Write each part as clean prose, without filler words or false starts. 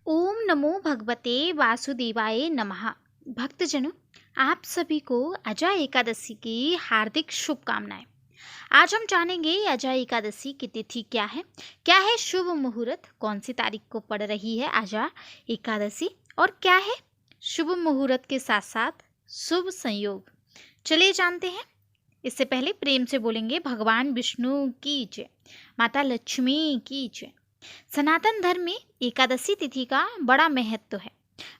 ओम नमो भगवते वासुदेवाय नमः। भक्तजनों, आप सभी को अजय एकादशी की हार्दिक शुभकामनाएं। आज हम जानेंगे अजय एकादशी की तिथि क्या है शुभ मुहूर्त, कौन सी तारीख को पड़ रही है अजय एकादशी और क्या है शुभ मुहूर्त के साथ साथ शुभ संयोग। चलिए जानते हैं। इससे पहले प्रेम से बोलेंगे भगवान विष्णु की जय, माता लक्ष्मी की जय। सनातन धर्म में एकादशी तिथि का बड़ा महत्व है।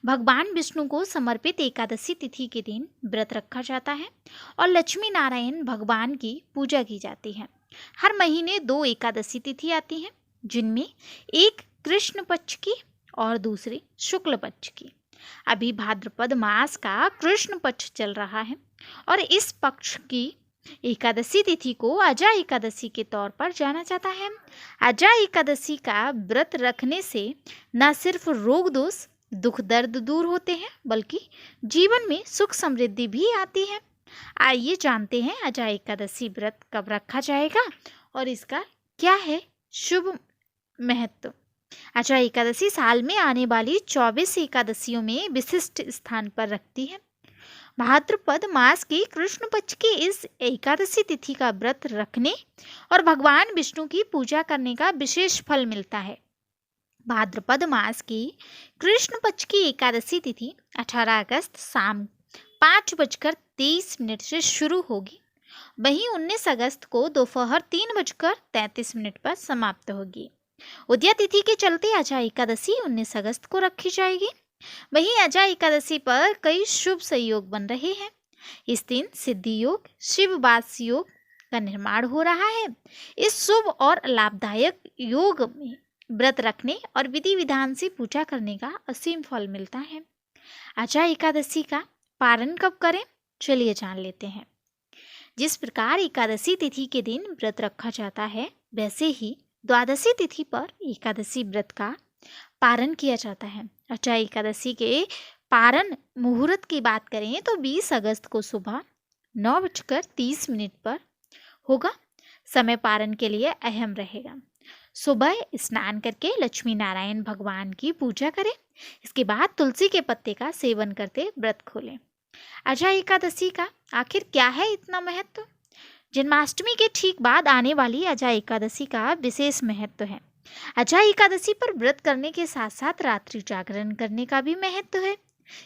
भगवान विष्णु को समर्पित एकादशी तिथि के दिन व्रत रखा जाता है और लक्ष्मी नारायण भगवान की पूजा की जाती है। हर महीने 2 एकादशी तिथि आती हैं, जिनमें एक कृष्ण पक्ष की और दूसरी शुक्ल पक्ष की। अभी भाद्रपद मास का कृष्ण पक्ष चल रहा है और इस पक्ष की एकादशी तिथि को अजय एकादशी के तौर पर जाना जाता है। अजय एकादशी का व्रत रखने से न सिर्फ रोग दोष दुख दर्द दूर होते हैं, बल्कि जीवन में सुख समृद्धि भी आती है। आइए जानते हैं अजय एकादशी व्रत कब रखा जाएगा और इसका क्या है शुभ महत्व। अजय एकादशी साल में आने वाली 24 एकादशियों में विशिष्ट स्थान पर रखती है। भाद्रपद मास की कृष्ण पक्ष की इस एकादशी तिथि का व्रत रखने और भगवान विष्णु की पूजा करने का विशेष फल मिलता है। भाद्रपद मास की कृष्ण पक्ष की एकादशी तिथि 18 अगस्त शाम 5:23 से शुरू होगी। वहीं 19 अगस्त को दोपहर 3:33 पर समाप्त होगी। उदया तिथि के चलते अजय एकादशी 19 अगस्त को रखी जाएगी। वहीं अजय एकादशी पर कई शुभ संयोग बन रहे हैं। इस दिन सिद्धि योग शिव वास योग का निर्माण हो रहा है। इस शुभ और लाभदायक योग में व्रत रखने और विधि विधान से पूजा करने का असीम फल मिलता है। अजय एकादशी का पारण कब करें, चलिए जान लेते हैं। जिस प्रकार एकादशी तिथि के दिन व्रत रखा जाता है, वैसे ही द्वादशी तिथि पर एकादशी व्रत का पारण किया जाता है। अजय एकादशी के पारण मुहूर्त की बात करें तो 20 अगस्त को सुबह 9:30 पर होगा। समय पारण के लिए अहम रहेगा। सुबह स्नान करके लक्ष्मी नारायण भगवान की पूजा करें। इसके बाद तुलसी के पत्ते का सेवन करते व्रत खोलें। अजय एकादशी का आखिर क्या है इतना महत्व? जन्माष्टमी के ठीक बाद आने वाली अजय एकादशी का विशेष महत्व है। अजय एकादशी पर व्रत करने के साथ साथ रात्रि जागरण करने का भी महत्व है।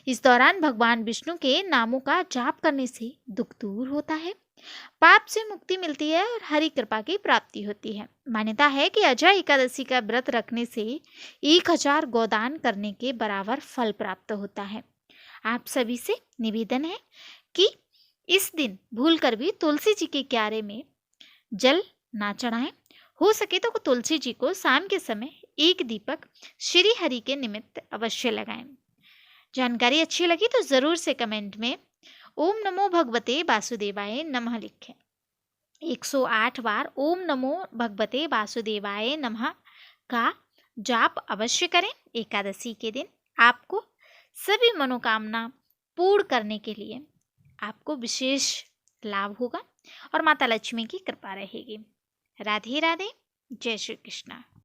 इस दौरान भगवान विष्णु के नामों का जाप करने से दुख दूर होता है, पाप से मुक्ति मिलती है और हरि कृपा की प्राप्ति होती है। मान्यता है कि अजय एकादशी का व्रत रखने से 1000 गोदान करने के बराबर फल प्राप्त होता है। आप सभी से निवेदन है कि इस दिन भूलकर भी तुलसी जी के क्यारे में जल ना चढ़ाएं। हो सके तो तुलसी जी को शाम के समय एक दीपक श्री हरि के निमित्त अवश्य लगाएं। जानकारी अच्छी लगी तो जरूर से कमेंट में ओम नमो भगवते वासुदेवाय नमः लिखें। 108 बार ओम नमो भगवते वासुदेवाय नमः का जाप अवश्य करें। एकादशी के दिन आपको सभी मनोकामना पूर्ण करने के लिए आपको विशेष लाभ होगा और माता लक्ष्मी की कृपा रहेगी। राधे राधे, जय श्री कृष्णा।